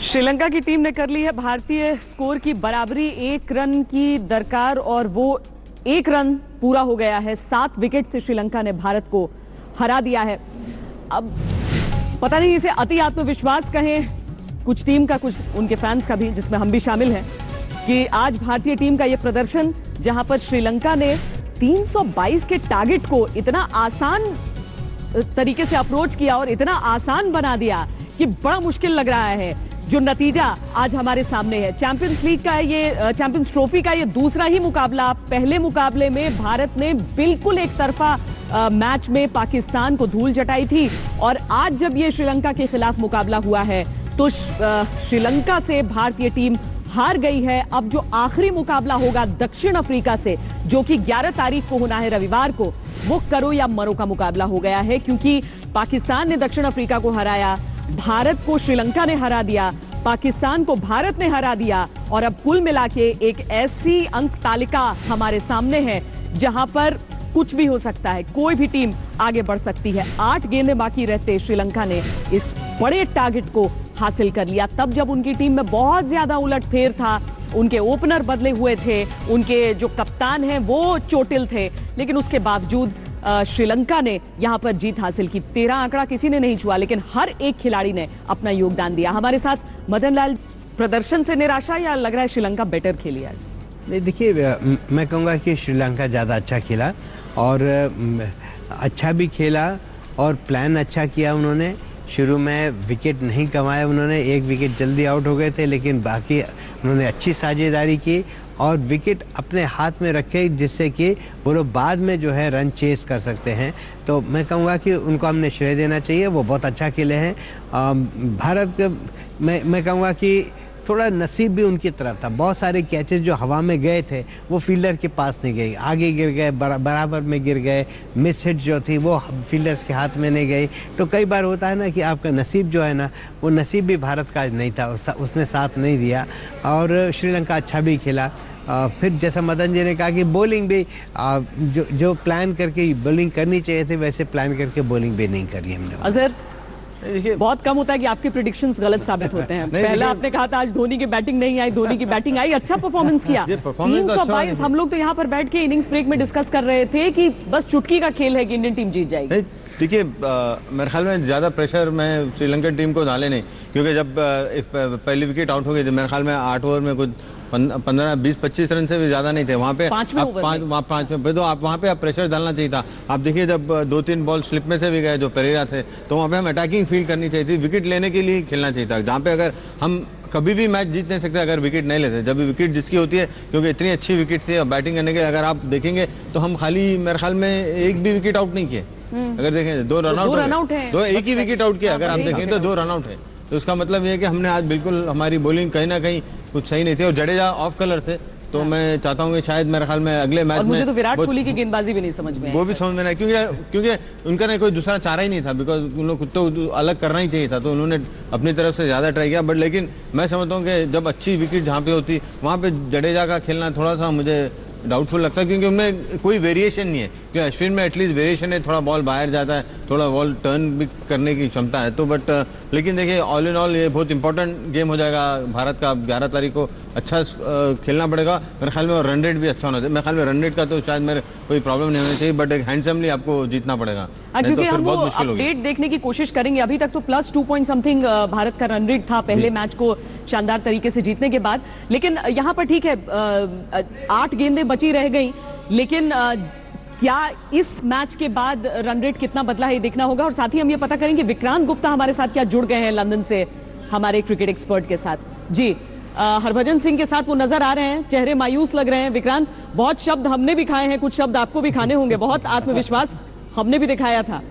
श्रीलंका की टीम ने कर ली है भारतीय स्कोर की बराबरी, 1 रन की दरकार और वो 1 रन पूरा हो गया है। 7 विकेट से श्रीलंका ने भारत को हरा दिया है। अब पता नहीं इसे अति आत्मविश्वास कहें कुछ टीम का, कुछ उनके फैंस का भी, जिसमें हम भी शामिल हैं, कि आज भारतीय टीम का यह प्रदर्शन जहां पर श्रीलंका ने 322 के टारगेट को इतना आसान तरीके से अप्रोच किया और इतना आसान बना दिया कि बड़ा मुश्किल लग रहा है। जो नतीजा आज हमारे सामने है, चैंपियंस लीग का ये, चैंपियंस ट्रॉफी का ये दूसरा ही मुकाबला। पहले मुकाबले में भारत ने बिल्कुल एक तरफा मैच में पाकिस्तान को धूल चटाई थी और आज जब ये श्रीलंका के खिलाफ मुकाबला हुआ है तो श्रीलंका से भारतीय टीम हार गई है। अब जो आखिरी मुकाबला होगा दक्षिण अफ्रीका से, जो कि 11 तारीख को होना है रविवार को, वो करो या मरो का मुकाबला हो गया है, क्योंकि पाकिस्तान ने दक्षिण अफ्रीका को हराया, भारत को श्रीलंका ने हरा दिया, पाकिस्तान को भारत ने हरा दिया और अब कुल मिला के एक ऐसी अंक तालिका हमारे सामने है जहां पर कुछ भी हो सकता है, कोई भी टीम आगे बढ़ सकती है। 8 गेंदें बाकी रहते श्रीलंका ने इस बड़े टारगेट को हासिल कर लिया, तब जब उनकी टीम में बहुत ज्यादा उलटफेर था, उनके ओपनर बदले हुए थे, उनके जो कप्तान हैं वो चोटिल थे, लेकिन उसके बावजूद श्रीलंका ने यहां पर जीत हासिल की। 13 आंकड़ा किसी ने नहीं छुआ, लेकिन हर एक खिलाड़ी ने अपना योगदान दिया। हमारे साथ मदन लाल, प्रदर्शन से निराशा या लग रहा है श्रीलंका बेटर खेली आज? नहीं, देखिए, मैं कहूँगा कि श्रीलंका ज़्यादा अच्छा खेला और अच्छा भी खेला और प्लान अच्छा किया उन्होंने। शुरू में विकेट नहीं कमाया उन्होंने, 1 विकेट जल्दी आउट हो गए थे, लेकिन बाकी उन्होंने अच्छी साझेदारी की और विकेट अपने हाथ में रखे जिससे कि वो लोग बाद में जो है रन चेस कर सकते हैं। तो मैं कहूँगा कि उनको हमने श्रेय देना चाहिए, वो बहुत अच्छा खेले हैं। भारत मैं कहूँगा कि थोड़ा नसीब भी उनकी तरफ था। बहुत सारे कैचेस जो हवा में गए थे वो फील्डर के पास नहीं गए, आगे गिर गए, बराबर में गिर गए, मिस हिट जो थी वो फील्डर्स के हाथ में नहीं गई। तो कई बार होता है ना कि आपका नसीब जो है ना, वो नसीब भी भारत का नहीं था, उसने साथ नहीं दिया और श्रीलंका अच्छा भी खेला। फिर जैसा मदन जी ने कहा कि बॉलिंग भी जो प्लान करके बॉलिंग करनी चाहिए थी वैसे प्लान करके बॉलिंग भी नहीं करी हमने। अजहर, बहुत कम होता है कि आपके प्रेडिक्शंस गलत साबित होते हैं। पहला आपने कहा था आज धोनी की बैटिंग नहीं आई, धोनी की बैटिंग आई, अच्छा परफॉर्मेंस किया। 322, हम लोग तो यहाँ पर बैठ के इनिंग्स ब्रेक में डिस्कस कर रहे थे कि बस चुटकी का खेल है कि इंडियन टीम जीत जाएगी। देखिए, मेरे ख्याल में ज़्यादा प्रेशर मैं श्रीलंका टीम को डाले नहीं, क्योंकि जब पहली विकेट आउट हो गई थी, मेरे ख्याल में 8 ओवर में कुछ 15, 20, 25 रन से भी ज़्यादा नहीं थे वहाँ पे। 5 में तो आप वहाँ पे आप प्रेशर डालना चाहिए था। आप देखिए, जब 2-3 बॉल स्लिप में से भी गए जो पेरेरा थे, तो वहाँ पे हम अटैकिंग फील्ड करनी चाहिए थी, विकेट लेने के लिए खेलना चाहिए था। जहाँ पे अगर हम कभी भी मैच जीत नहीं सकते अगर विकेट नहीं लेते, जब भी विकेट जिसकी होती है, क्योंकि इतनी अच्छी विकेट थी और बैटिंग करने के अगर आप देखेंगे तो हम खाली मेरे ख्याल में 1 भी विकेट आउट नहीं किए। अगर देखें 2 रनआउट है, तो 1 ही विकेट आउट किया। अगर आप देखें तो 2 रनआउट है, तो उसका मतलब ये है कि हमने आज बिल्कुल, हमारी बॉलिंग कहीं ना कहीं कुछ सही नहीं थी और जडेजा ऑफ कलर थे। तो मैं चाहता हूँ कि शायद मेरे ख्याल में अगले मैच में, मुझे तो विराट कोहली की गेंदबाजी भी नहीं समझ में आई, वो भी समझ में नहीं, क्योंकि उनका ना कोई दूसरा चारा ही नहीं था, बिकॉज उन लोग तो अलग करना ही चाहिए था, तो उन्होंने अपनी तरफ से ज़्यादा ट्राई किया। बट लेकिन मैं समझता हूँ कि जब अच्छी विकेट जहाँ पे होती, वहाँ पे जडेजा का खेलना थोड़ा सा मुझे डाउटफुल लगता है, क्योंकि उनमें कोई वेरिएशन नहीं है। क्योंकि अश्विन में एटलीस्ट वेरिएशन है, थोड़ा बॉल बाहर जाता है, थोड़ा बॉल टर्न भी करने की क्षमता है। तो बट लेकिन देखिए, ऑल इन ऑल ये बहुत इंपॉर्टेंट गेम हो जाएगा भारत का। 11 तारीख को अच्छा खेलना पड़ेगा मेरे ख्याल में, और रन रेट भी अच्छा होना चाहिए। मेरे ख्याल में रन रेट का तो शायद मेरे कोई प्रॉब्लम नहीं होनी चाहिए, बट एक हैंडसमली आपको जीतना पड़ेगा, क्योंकि हम वो अपडेट देखने की कोशिश करेंगे। अभी तक तो प्लस 2 पॉइंट समथिंग भारत का रन रेट था पहले मैच को शानदार तरीके से जीतने के बाद। लेकिन यहाँ पर ठीक है, 8 गेंदें बची रह गई, लेकिन क्या इस मैच के बाद रन रेट कितना बदला है ये देखना होगा। और साथ ही हम ये पता करेंगे विक्रांत गुप्ता हमारे साथ क्या जुड़ गए हैं लंदन से हमारे क्रिकेट एक्सपर्ट के साथ। जी, हरभजन सिंह के साथ वो नजर आ रहे हैं, चेहरे मायूस लग रहे हैं। विक्रांत, बहुत शब्द हमने भी खाए हैं, कुछ शब्द आपको भी खाने होंगे, बहुत आत्मविश्वास हमने भी दिखाया था।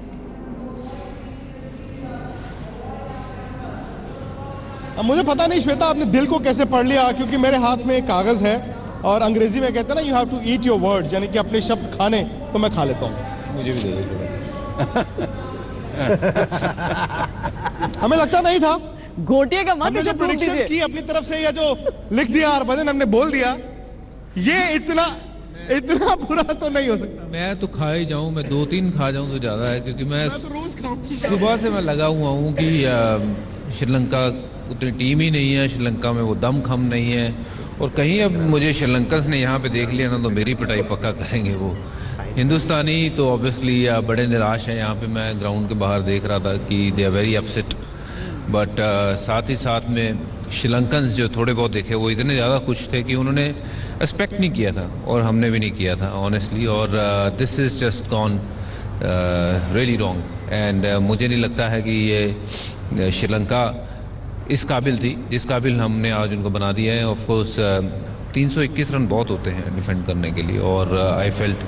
मुझे पता नहीं श्वेता आपने दिल को कैसे पढ़ लिया, क्योंकि मेरे हाथ में एक कागज है और अंग्रेजी में कहते हैं ना, you have to eat your words, यानी कि अपने शब्द खाने, तो मैं खा लेता हूँ। मुझे भी दे दो। हमें लगता नहीं था, घोटिया का मत, हमने जो प्रेडिक्शंस की अपनी तरफ से या जो लिख दिया हरभजन हमने बोल दिया, ये इतना बुरा तो नहीं हो सकता। मैं तो खा ही जाऊं, मैं 2-3 खा जाऊं तो ज्यादा है, क्योंकि मैं तो रोज खाऊं। सुबह से मैं लगा हुआ हूं कि श्रीलंका उतनी टीम ही नहीं है श्रीलंका में, वो दमखम नहीं है। और कहीं अब मुझे श्रीलंकन ने यहाँ पे देख लिया ना तो मेरी पिटाई पक्का करेंगे वो। हिंदुस्तानी तो ऑब्वियसली बड़े निराश हैं। यहाँ पे मैं ग्राउंड के बाहर देख रहा था कि they are very upset, but साथ ही साथ में श्रीलंकन्स जो थोड़े बहुत देखे वो इतने ज़्यादा खुश थे कि उन्होंने एक्सपेक्ट नहीं किया था और हमने भी नहीं किया था ऑनेस्टली। और this is just gone really wrong and मुझे नहीं लगता है कि ये श्रीलंका इस काबिल थी जिस काबिल हमने आज उनको बना दिया है। ऑफ कोर्स 321 रन बहुत होते हैं डिफेंड करने के लिए और आई फेल्ट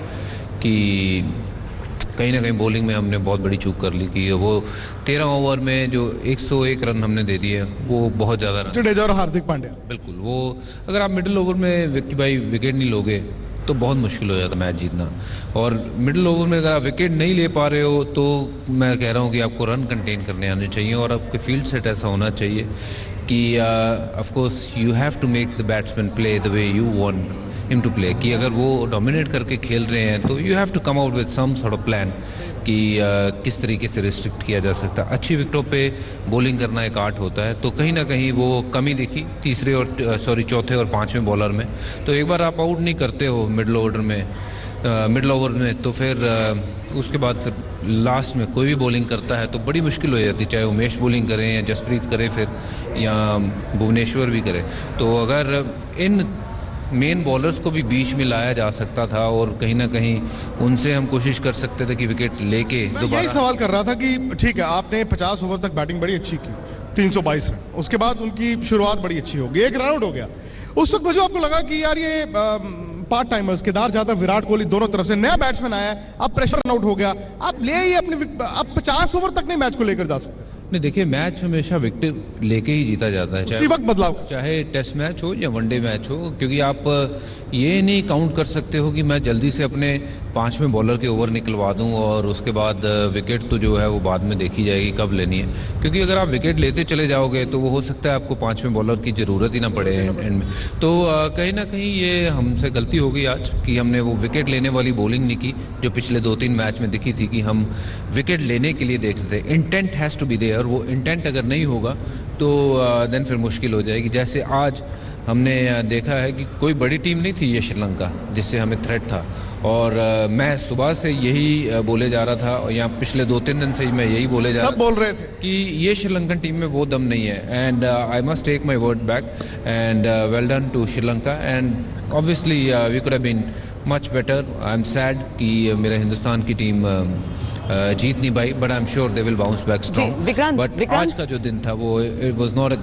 कि कहीं ना कहीं बॉलिंग में हमने बहुत बड़ी चूक कर ली कि वो 13 ओवर में जो 101 रन हमने दे दिए वो बहुत ज़्यादा रन। जडेजा और हार्दिक पांड्या, बिल्कुल वो अगर आप मिडिल ओवर में विक्की भाई विकेट नहीं लोगे तो बहुत मुश्किल हो जाता मैच जीतना। और मिडिल ओवर में अगर आप विकेट नहीं ले पा रहे हो तो मैं कह रहा हूँ कि आपको रन कंटेन करने आने चाहिए और आपके फील्ड सेट ऐसा होना चाहिए कि of course you have to make the batsman play the way you want him to play, कि अगर वो डोमिनेट करके खेल रहे हैं तो you have to come out with some sort of plan कि किस तरीके से रिस्ट्रिक्ट किया जा सकता है। अच्छी विकेटों पे बॉलिंग करना एक आर्ट होता है, तो कहीं ना कहीं वो कमी दिखी चौथे और पांचवें बॉलर में। तो एक बार आप आउट नहीं करते हो मिडिल ओवर में तो फिर उसके बाद फिर लास्ट में कोई भी बॉलिंग करता है तो बड़ी मुश्किल हो जाती है, चाहे उमेश बॉलिंग करें या जसप्रीत करे फिर या भुवनेश्वर भी करे। तो अगर इन मेन बॉलर्स को भी बीच में लाया जा सकता था और कहीं ना कहीं उनसे हम कोशिश कर सकते थे कि विकेट लेके मैं दोबारा। यही सवाल कर रहा था कि ठीक है आपने 50 ओवर तक बैटिंग बड़ी अच्छी की, 322 रन, उसके बाद उनकी शुरुआत बड़ी अच्छी हो गई, एक रन आउट हो गया। उस वक्त मुझे आपको लगा कि यार ये पार्ट टाइमर्स केदार जाधव विराट कोहली दोनों तरफ से नया बैट्समैन आया है, अब प्रेशर रन आउट हो गया, आप ले ही अपने आप 50 ओवर तक नहीं मैच को लेकर जा सकते। नहीं देखिए, मैच हमेशा विकेट लेके ही जीता जाता है, उसी वक्त बदलाव, चाहे टेस्ट मैच हो या वनडे मैच हो, क्योंकि आप ये नहीं काउंट कर सकते हो कि मैं जल्दी से अपने पांचवें बॉलर के ओवर निकलवा दूं और उसके बाद विकेट तो जो है वो बाद में देखी जाएगी कब लेनी है। क्योंकि अगर आप विकेट लेते चले जाओगे तो वो हो सकता है आपको पांचवें बॉलर की ज़रूरत ही ना पड़े एंड में। तो कहीं ना कहीं ये हमसे गलती हो गई आज कि हमने वो विकेट लेने वाली बॉलिंग नहीं की जो पिछले 2-3 मैच में दिखी थी कि हम विकेट लेने के लिए देख रहे थे। Intent has to be there, वो इंटेंट अगर नहीं होगा तो देन फिर मुश्किल हो जाएगी। जैसे आज हमने देखा है कि कोई बड़ी टीम नहीं थी ये श्रीलंका जिससे हमें थ्रेट था, और मैं सुबह से यही बोले जा रहा था और यहाँ पिछले 2-3 दिन से मैं यही बोले जा रहा सब बोल रहे थे कि ये श्रीलंकन टीम में वो दम नहीं है। And I must take my word back and well done to Sri Lanka and obviously we could have been much better. I am sad कि मेरे हिंदुस्तान की टीम जीत नहीं पाई, but I am sure they will bounce back strong. But आज का जो दिन था वो it was not a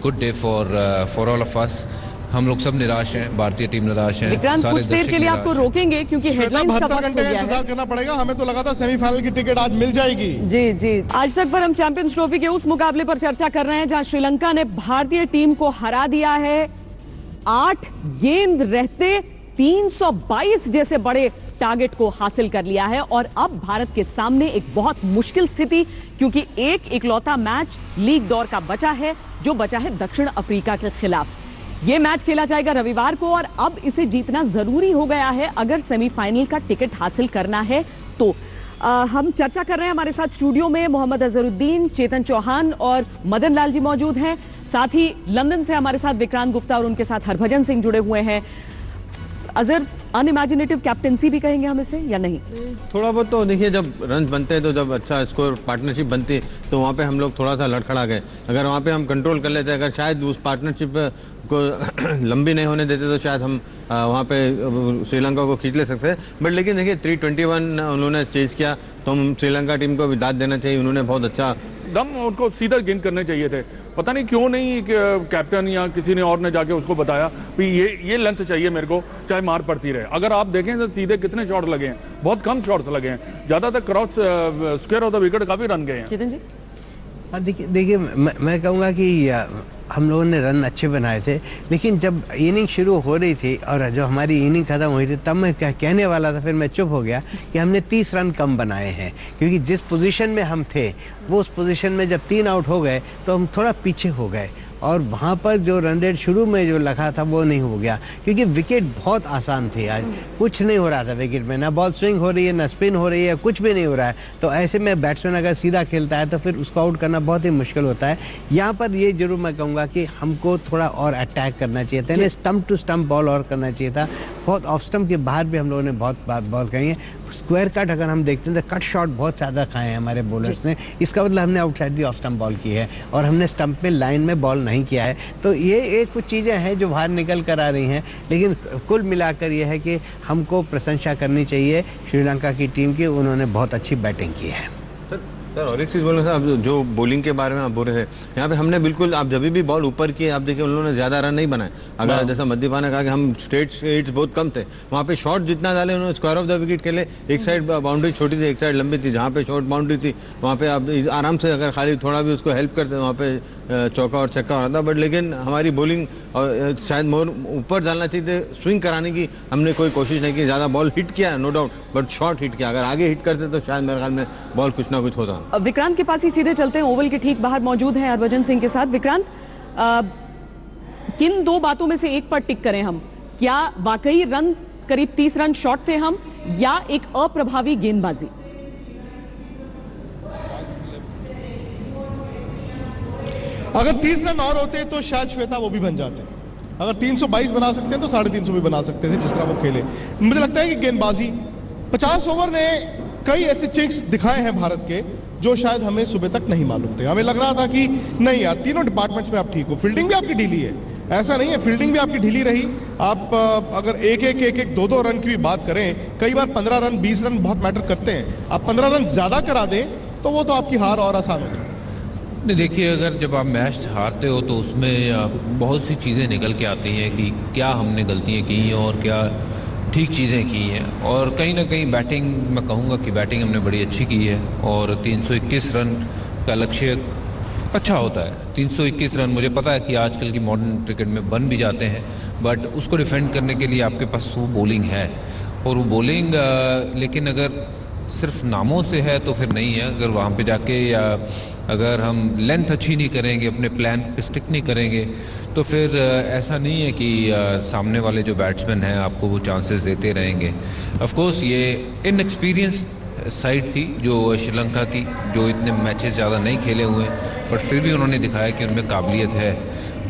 good day for all of us. हम लोग सब निराश हैं, भारतीय टीम निराश है। विक्रांत, कुछ देर के लिए आपको रोकेंगे क्योंकि हेडलाइंस का वक्त हो गया है। इंतजार करना पड़ेगा, हमें तो लगा था सेमीफाइनल की टिकट आज मिल जाएगी। जी जी, आज तक पर हम चैंपियंस ट्रॉफी के उस मुकाबले पर चर्चा कर रहे हैं जहां श्रीलंका ने भारतीय टीम को हरा दिया है। 8 गेंद रहते 322 जैसे बड़े टारगेट को हासिल कर लिया है और अब भारत के सामने एक बहुत मुश्किल स्थिति, क्योंकि एक इकलौता मैच लीग दौर का बचा है जो बचा है दक्षिण अफ्रीका के खिलाफ। यह मैच खेला जाएगा रविवार को और अब इसे जीतना जरूरी हो गया है अगर सेमीफाइनल का टिकट हासिल करना है तो। हम चर्चा कर रहे हैं, हमारे साथ स्टूडियो में मोहम्मद अजहरुद्दीन, चेतन चौहान और मदन लाल जी मौजूद हैं। साथ ही लंदन से हमारे साथ विक्रांत गुप्ता और उनके साथ हरभजन सिंह जुड़े हुए हैं। अजहर, अनइमेजिनेटिव कैप्टेंसी भी कहेंगे हम इसे या नहीं? थोड़ा बहुत तो देखिए, जब रन बनते हैं तो जब अच्छा स्कोर पार्टनरशिप बनती है तो वहाँ पे हम लोग थोड़ा सा लड़खड़ा गए। अगर वहाँ पे हम कंट्रोल कर लेते, अगर शायद उस पार्टनरशिप को लंबी नहीं होने देते तो शायद हम वहाँ पे श्रीलंका को खींच ले सकते। बट लेकिन देखिए 321 उन्होंने चेज किया तो हम श्रीलंका टीम को भी दाद देना चाहिए, उन्होंने बहुत अच्छा दम उनको सीधा गेंद करने चाहिए थे। पता नहीं क्यों नहीं कैप्टन या किसी ने और ने जाके उसको बताया कि ये लेंथ चाहिए मेरे को, चाहे मार पड़ती रहे। अगर आप देखें तो सीधे कितने शॉट लगे हैं, बहुत कम शॉट्स लगे हैं, ज़्यादातर cross square of the wicket काफ़ी रन गए हैं। चेतन जी, देखिए मैं कहूँगा कि हम लोगों ने रन अच्छे बनाए थे, लेकिन जब इनिंग शुरू हो रही थी और जो हमारी इनिंग खत्म हुई थी तब मैं क्या कहने वाला था, फिर मैं चुप हो गया कि हमने 30 रन कम बनाए हैं, क्योंकि जिस पोजीशन में हम थे वो उस पोजीशन में जब 3 आउट हो गए तो हम थोड़ा पीछे हो गए और वहाँ पर जो रन रेट शुरू में जो लगा था वो नहीं हो गया, क्योंकि विकेट बहुत आसान थी। आज कुछ नहीं हो रहा था विकेट में, ना बॉल स्विंग हो रही है, ना स्पिन हो रही है, कुछ भी नहीं हो रहा है। तो ऐसे में बैट्समैन अगर सीधा खेलता है तो फिर उसको आउट करना बहुत ही मुश्किल होता है। यहाँ पर ये जरूर मैं कहूँगा कि हमको थोड़ा और अटैक करना चाहिए था, स्टंप टू स्टंप बॉल और करना चाहिए था। बहुत ऑफ स्टंप के बाहर भी हम लोगों ने बहुत बात बॉल कही है। स्क्वायर कट अगर हम देखते हैं तो कट शॉट बहुत ज़्यादा खाए हैं हमारे बॉलर्स ने, इसका मतलब हमने outside the off stump ball की है और हमने स्टंप में लाइन में बॉल नहीं किया है। तो ये एक कुछ चीज़ें हैं जो बाहर निकल कर आ रही हैं, लेकिन कुल मिलाकर ये है कि हमको प्रशंसा करनी चाहिए श्रीलंका की टीम की, उन्होंने बहुत अच्छी बैटिंग की है। सर और एक चीज़ बोल रहे थे, आप जो बॉलिंग के बारे में आप बोल रहे थे, यहाँ पे हमने बिल्कुल, आप जब भी बॉल ऊपर किए आप देखिए उन लोगों ने ज़्यादा रन नहीं बनाए। अगर जैसा मदीपा ने कहा कि हम स्ट्रेट्स बहुत कम थे, वहाँ पे शॉट जितना डाले उन्होंने स्क्वायर ऑफ द विकेट के लिए, एक साइड बाउंड्री छोटी थी, एक साइड लंबी थी, जहाँ पे शॉर्ट बाउंड्री थी वहाँ पे आप आराम से अगर खाली थोड़ा भी उसको हेल्प करते वहाँ पे चौका और छक्का हो रहा था। बट लेकिन हमारी बॉलिंग शायद मोर ऊपर डालना चाहिए, स्विंग कराने की हमने कोई कोशिश नहीं की। ज़्यादा बॉल हिट किया no doubt, but short hit किया, अगर आगे हिट करते तो शायद मेरे ख्याल में बॉल कुछ ना कुछ होता। विक्रांत के पास ही सीधे चलते हैं, ओवल के ठीक बाहर मौजूद हैं हरभजन सिंह के साथ। विक्रांत, किन दो बातों में से एक पर टिक करें हम? क्या वाकई रन करीब 30 रन शॉर्ट थे हम, या एक अप्रभावी गेंदबाजी? अगर 30 रन और होते तो शायद श्वेता वो भी बन जाते। अगर 322 बना सकते हैं तो 350 भी बना सकते थे जिस तरह वो खेले। मुझे लगता है कि गेंदबाजी 50 ओवर ने कई ऐसे चिक्स दिखाए हैं भारत के जो शायद हमें सुबह तक नहीं मालूम थे। हमें लग रहा था कि नहीं यार, तीनों डिपार्टमेंट्स में आप ठीक हो। फील्डिंग भी आपकी ढीली है, ऐसा नहीं है, फील्डिंग भी आपकी ढीली रही। आप अगर एक 2 रन की भी बात करें, कई बार 15 रन 20 रन बहुत मैटर करते हैं। आप 15 रन ज़्यादा करा दें तो वो तो आपकी हार और आसान होगी। नहीं, देखिए, अगर जब आप मैच हारते हो तो उसमें बहुत सी चीज़ें निकल के आती हैं कि क्या हमने गलतियाँ की हैं और क्या ठीक चीज़ें की हैं। और कहीं ना कहीं बैटिंग, मैं कहूँगा कि बैटिंग हमने बड़ी अच्छी की है और 321 रन का लक्ष्य अच्छा होता है। 321 रन मुझे पता है कि आजकल की मॉडर्न क्रिकेट में बन भी जाते हैं, बट उसको डिफेंड करने के लिए आपके पास वो बॉलिंग है। और वो बॉलिंग लेकिन अगर सिर्फ नामों से है तो फिर नहीं है। अगर वहाँ पे जाके या अगर हम लेंथ अच्छी नहीं करेंगे, अपने प्लान पे स्टिक नहीं करेंगे, तो फिर ऐसा नहीं है कि सामने वाले जो बैट्समैन हैं आपको वो चांसेस देते रहेंगे। ऑफ कोर्स ये इनएक्सपीरियंस साइड थी जो श्रीलंका की, जो इतने मैचेस ज़्यादा नहीं खेले हुए, बट फिर भी उन्होंने दिखाया कि उनमें काबिलियत है।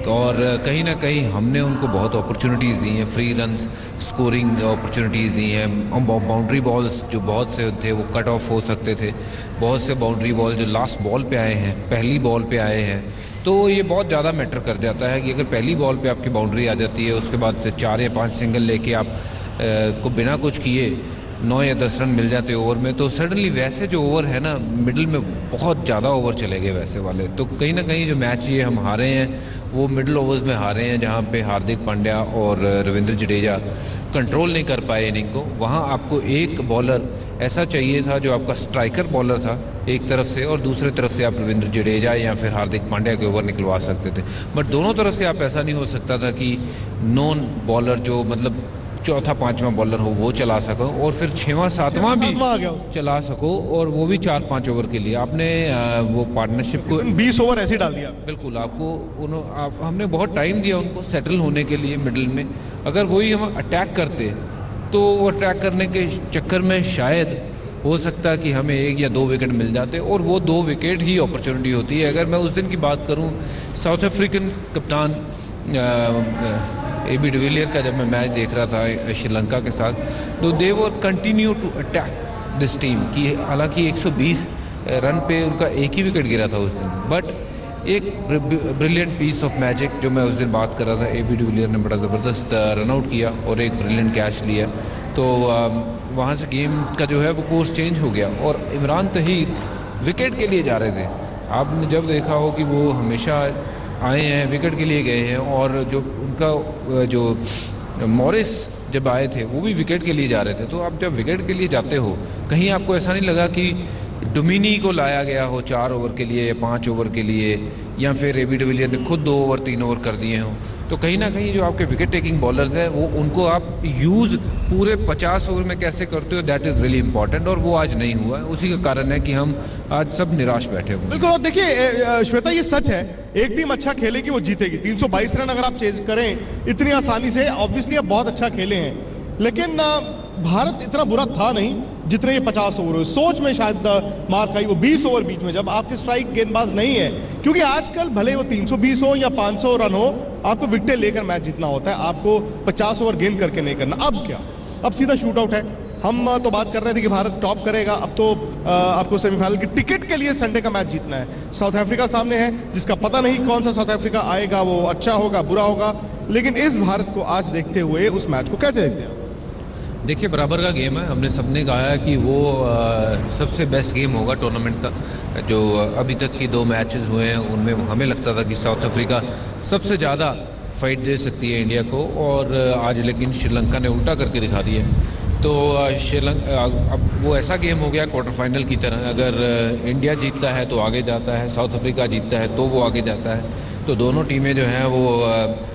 और कहीं ना कहीं हमने उनको बहुत अपॉर्चुनिटीज़ दी हैं, फ्री रन्स, स्कोरिंग अपॉर्चुनिटीज़ दी हैं। बाउंड्री बॉल्स जो बहुत से थे वो कट ऑफ हो सकते थे, बहुत से बाउंड्री बॉल जो लास्ट बॉल पे आए हैं, पहली बॉल पे आए हैं, तो ये बहुत ज़्यादा मैटर कर जाता है कि अगर पहली बॉल पे आपकी बाउंड्री आ जाती है, उसके बाद फिर 4 या 5 सिंगल लेके आप को बिना कुछ किए 9 या 10 रन मिल जाते ओवर में, तो सडनली वैसे जो ओवर है ना मिडिल में बहुत ज़्यादा ओवर चले गए वैसे वाले। तो कहीं ना कहीं जो मैच ये हम हारे हैं वो मिडिल ओवर्स में हारे हैं, जहाँ पे हार्दिक पांड्या और रविंद्र जडेजा कंट्रोल नहीं कर पाए इनिंग को। वहाँ आपको एक बॉलर ऐसा चाहिए था जो आपका स्ट्राइकर बॉलर था एक तरफ से, और दूसरे तरफ से आप रविंद्र जडेजा या फिर हार्दिक पांड्या के ओवर निकलवा सकते थे। बट दोनों तरफ से आप ऐसा नहीं हो सकता था कि नॉन बॉलर जो मतलब चौथा 5वां बॉलर हो वो चला सको और फिर 6वां 7वां भी चला सको, और वो भी 4-5 ओवर के लिए आपने वो पार्टनरशिप को 20 ओवर ऐसे डाल दिया। बिल्कुल, आपको हमने बहुत टाइम दिया उनको सेटल होने के लिए मिडिल में। अगर वही हम अटैक करते तो अटैक करने के चक्कर में शायद हो सकता कि हमें 1 या 2 विकेट मिल जाते, और वो 2 विकेट ही अपॉर्चुनिटी होती है। अगर मैं उस दिन की बात करूं, साउथ अफ्रीकन कप्तान AB डिविलियर का जब मैं मैच देख रहा था श्रीलंका के साथ, तो दे वर continue to attack this team कि हालांकि 120 रन पे उनका 1 ही विकेट गिरा था उस दिन, बट एक ब्रिलियंट पीस ऑफ मैजिक जो मैं उस दिन बात कर रहा था, AB डिविलियर ने बड़ा ज़बरदस्त रन आउट किया और एक ब्रिलियंट कैच लिया। तो वहाँ से गेम का जो है वो कोर्स चेंज हो गया, और इमरान तहीर विकेट के लिए जा रहे थे। आपने जब देखा हो कि वो हमेशा आए हैं विकेट के लिए गए हैं, और जो उनका जो मॉरिस जब आए थे वो भी विकेट के लिए जा रहे थे। तो आप जब विकेट के लिए जाते हो, कहीं आपको ऐसा नहीं लगा कि डोमिनी को लाया गया हो 4 ओवर के लिए या 5 ओवर के लिए, या फिर एबी डिविलियर ने खुद 2 ओवर 3 ओवर कर दिए हों, तो कहीं ना कहीं जो आपके विकेट टेकिंग बॉलर्स हैं वो उनको आप यूज़ पूरे 50 ओवर में कैसे करते हो, दैट इज़ रियली इंपॉर्टेंट, और वो आज नहीं हुआ है। उसी का कारण है कि हम आज सब निराश बैठे हुए हैं। बिल्कुल। और देखिए श्वेता, ये सच है, एक टीम अच्छा खेलेगी वो जीतेगी। 322 रन अगर आप चेज करें इतनी आसानी से, ऑब्वियसली आप बहुत अच्छा खेले हैं, लेकिन भारत इतना बुरा था नहीं जितने ये 50 ओवर हुए। सोच में शायद मार खाई वो 20 ओवर बीच में, जब आपके स्ट्राइक गेंदबाज नहीं है, क्योंकि आजकल भले वो 320 हो या 500 रन हो, आपको विकेटें लेकर मैच जीतना होता है, आपको 50 ओवर गेंद करके नहीं करना। अब क्या, अब सीधा शूट आउट है। हम तो बात कर रहे थे कि भारत टॉप करेगा, अब तो आपको सेमीफाइनल की टिकट के लिए संडे का मैच जीतना है। साउथ अफ्रीका सामने है, जिसका पता नहीं कौन सा साउथ अफ्रीका आएगा, वो अच्छा होगा बुरा होगा, लेकिन इस भारत को आज देखते हुए उस मैच को कैसे देखते हैं? देखिए, बराबर का गेम है। हमने सबने कहा है कि वो सबसे बेस्ट गेम होगा टूर्नामेंट का। जो अभी तक की 2 मैचेस हुए हैं उनमें हमें लगता था कि साउथ अफ्रीका सबसे ज़्यादा फाइट दे सकती है इंडिया को, और आज लेकिन श्रीलंका ने उल्टा करके दिखा दिया। तो श्रीलंका अब वो ऐसा गेम हो गया क्वार्टर फाइनल की तरह, अगर इंडिया जीतता है तो आगे जाता है, साउथ अफ्रीका जीतता है तो वो आगे जाता है। तो दोनों टीमें जो हैं वो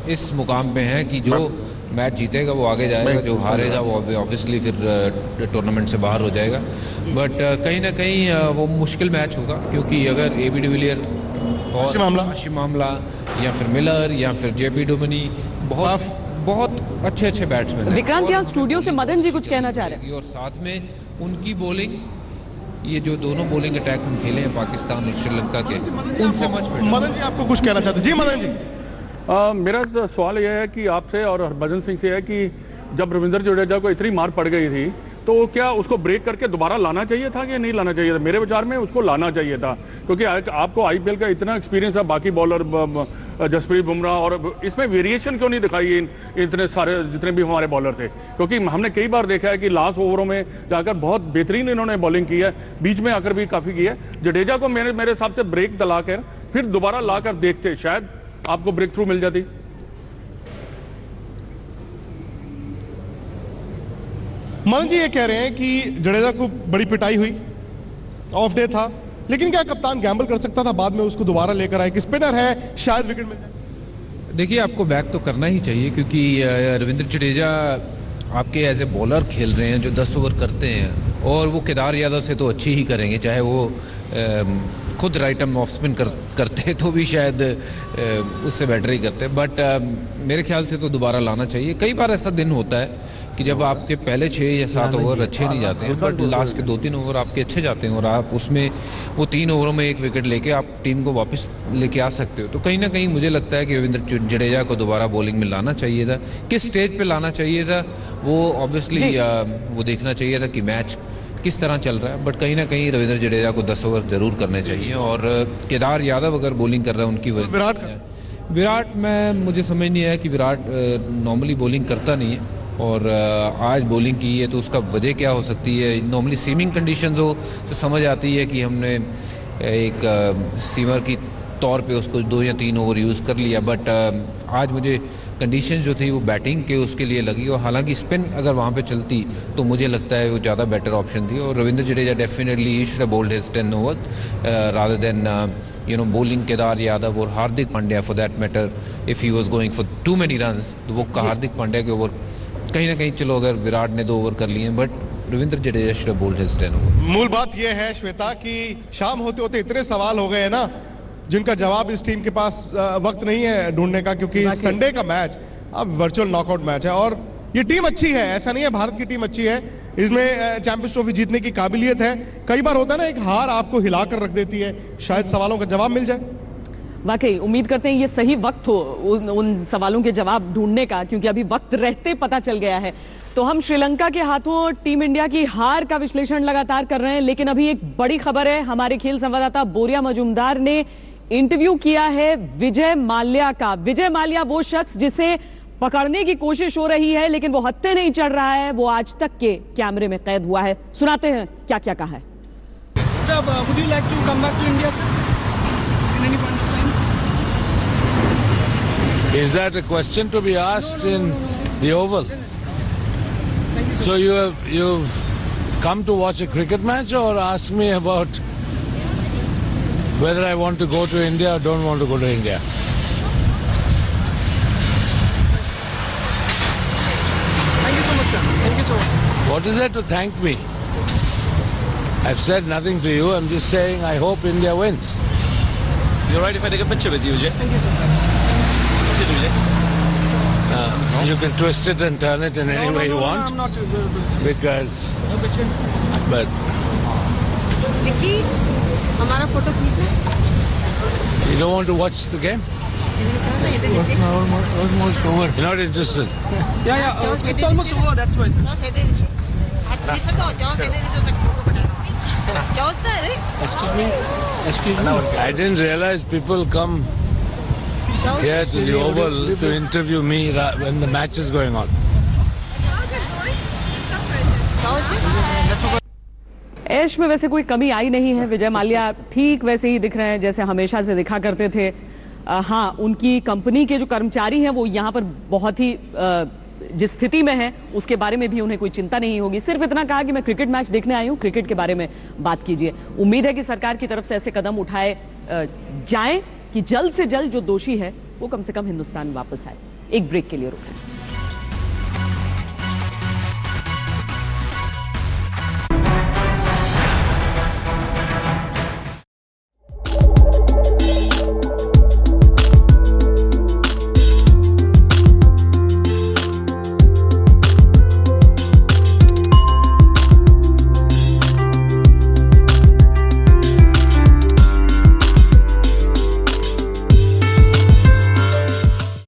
इस मुकाम पे हैं कि जो मैच जीतेगा वो आगे जाएगा, जो हारेगा वो ऑब्वियसली फिर टूर्नामेंट से बाहर हो जाएगा। बट कहीं ना कहीं वो मुश्किल मैच होगा, क्योंकि अगर एबी डिविलियर और आशिम मामला या फिर मिलर या फिर जेपी डोमिनी बहुत अच्छे बैट्समैन हैं। विक्रांत, यहाँ स्टूडियो से मदन जी कुछ कहना चाह रहे हैं, और साथ में उनकी बॉलिंग, ये जो दोनों बॉलिंग अटैक हम खेले हैं पाकिस्तान और श्रीलंका के, उनसे मच बेटर। मदन जी आपको कुछ कहना चाहते हैं? जी मदन जी। मेरा सवाल यह है कि आपसे और हरभजन सिंह से है कि जब रविंद्र जडेजा को इतनी मार पड़ गई थी तो क्या उसको ब्रेक करके दोबारा लाना चाहिए था कि नहीं लाना चाहिए था? मेरे विचार में उसको लाना चाहिए था, क्योंकि आपको आईपीएल का इतना एक्सपीरियंस है, बाकी बॉलर जसप्रीत बुमराह, और इसमें वेरिएशन क्यों नहीं दिखाई इतने सारे जितने भी हमारे बॉलर थे? क्योंकि हमने कई बार देखा है कि लास्ट ओवरों में जाकर बहुत बेहतरीन इन्होंने बॉलिंग की है, बीच में आकर भी काफ़ी की है। जडेजा को मेरे हिसाब से ब्रेक दिलाकर फिर दोबारा ला कर देखते, शायद आपको ब्रेक थ्रू मिल जाती। मदन जी ये कह रहे हैं कि जडेजा को बड़ी पिटाई हुई, ऑफ डे था, लेकिन क्या कप्तान गैम्बल कर सकता था, बाद में उसको दोबारा लेकर आए कि स्पिनर है शायद विकेट मिल जाए? देखिए, आपको बैक तो करना ही चाहिए, क्योंकि रविंद्र जडेजा आपके एज ए बॉलर खेल रहे हैं जो 10 ओवर करते हैं, और वो केदार यादव से तो अच्छी ही करेंगे, चाहे वो खुद राइट आर्म ऑफ स्पिन करते तो भी शायद उससे बेटर ही करते। बट मेरे ख्याल से तो दोबारा लाना चाहिए। कई बार ऐसा दिन होता है कि जब आपके पहले 6 या 7 ओवर अच्छे नहीं जाते हैं, बट लास्ट के 2-3 ओवर आपके अच्छे जाते हैं, और आप उसमें वो 3 ओवरों में 1 विकेट लेके आप टीम को वापस लेके आ सकते हो। तो कहीं ना कहीं मुझे लगता है कि रविंद्र जडेजा को दोबारा बॉलिंग में लाना चाहिए था। किस स्टेज पे लाना चाहिए था वो ऑब्वियसली वो देखना चाहिए था कि मैच किस तरह चल रहा है, बट कहीं ना कहीं रविंद्र जडेजा को 10 ओवर जरूर करने चाहिए। और केदार यादव अगर बॉलिंग कर रहा है उनकी विराट मुझे समझ नहीं आया कि विराट नॉर्मली बॉलिंग करता नहीं है, और आज बॉलिंग की है तो उसका वजह क्या हो सकती है? नॉर्मली सीमिंग कंडीशंस हो तो समझ आती है कि हमने एक सीमर की तौर पे उसको 2 या 3 ओवर यूज़ कर लिया, बट आज मुझे कंडीशंस जो थी वो बैटिंग के उसके लिए लगी, और हालांकि स्पिन अगर वहाँ पे चलती तो मुझे लगता है वो ज़्यादा बेटर ऑप्शन थी। और Ravindra Jadeja definitely he should have bowled his 10 over rather than bowling Kedar Yadav और Hardik Pandya for that matter. If he was going for too many runs तो वो हार्दिक पांड्या के ओवर कहीं ना कहीं, चलो अगर विराट ने 2 ओवर कर लिए, but Ravindra Jadeja should have bowled his 10 over. मूल बात यह है श्वेता कि शाम होते होते इतने सवाल हो गए हैं ना, जिनका जवाब इस टीम के पास वक्त नहीं है ढूंढने का, क्योंकि संडे का मैच अब वर्चुअल नॉकआउट मैच है, और ये टीम अच्छी है, ऐसा नहीं है भारत की टीम अच्छी है, इसमें चैंपियंस ट्रॉफी जीतने की काबिलियत है। कई बार होता है ना, एक हार आपको हिलाकर रख देती है, शायद सवालों का जवाब मिल जाए। वाकई उम्मीद करते हैं ये सही वक्त हो उन सवालों के जवाब ढूंढने का, क्योंकि अभी वक्त रहते पता चल गया है। तो हम श्रीलंका के हाथों टीम इंडिया की हार का विश्लेषण लगातार कर रहे हैं, लेकिन अभी एक बड़ी खबर है। हमारे खेल संवाददाता बोरिया मजूमदार ने इंटरव्यू किया है विजय माल्या का। विजय माल्या वो शख्स जिसे पकड़ने की कोशिश हो रही है, लेकिन वो हत्थे नहीं चढ़ रहा है, वो आज तक के कैमरे में कैद हुआ है। सुनाते हैं क्या क्या कहा है। Sir, would you like to come back to India, sir? In any point of time? Is that a question to be asked in the Oval? So you've come to watch a cricket match or ask me about whether I want to go to India or don't want to go to India. Thank you so much, sir. Thank you so much. What is there to thank me? I've said nothing to you. I'm just saying I hope India wins. You alright if I take a picture with you, Vijay? Thank you, sir. Excuse me, Vijay. You can twist it and turn it in any way you want. I'm not available, sir. Because, No picture. but Vicky हमारा photo खींचना है you don't want to watch the game? इधर जैसे Almost over. You're not interested. Yeah, it's almost over. That's why, sir. Chaos इधर जैसे हाथ this को chaos इधर जैसे सब फोटो बनाना चौस ना रे Excuse me. I didn't realize people come here to the Oval to interview me when the match is going on. चौस ऐश में वैसे कोई कमी आई नहीं है। विजय माल्या ठीक वैसे ही दिख रहे हैं जैसे हमेशा से दिखा करते थे। हाँ, उनकी कंपनी के जो कर्मचारी हैं वो यहाँ पर बहुत ही जिस स्थिति में है उसके बारे में भी उन्हें कोई चिंता नहीं होगी। सिर्फ इतना कहा कि मैं क्रिकेट मैच देखने आई हूँ, क्रिकेट के बारे में बात कीजिए। उम्मीद है कि सरकार की तरफ से ऐसे कदम उठाए जाएं कि जल्द से जल्द जो दोषी है वो कम से कम हिंदुस्तान वापस आए। एक ब्रेक के लिए रुकें।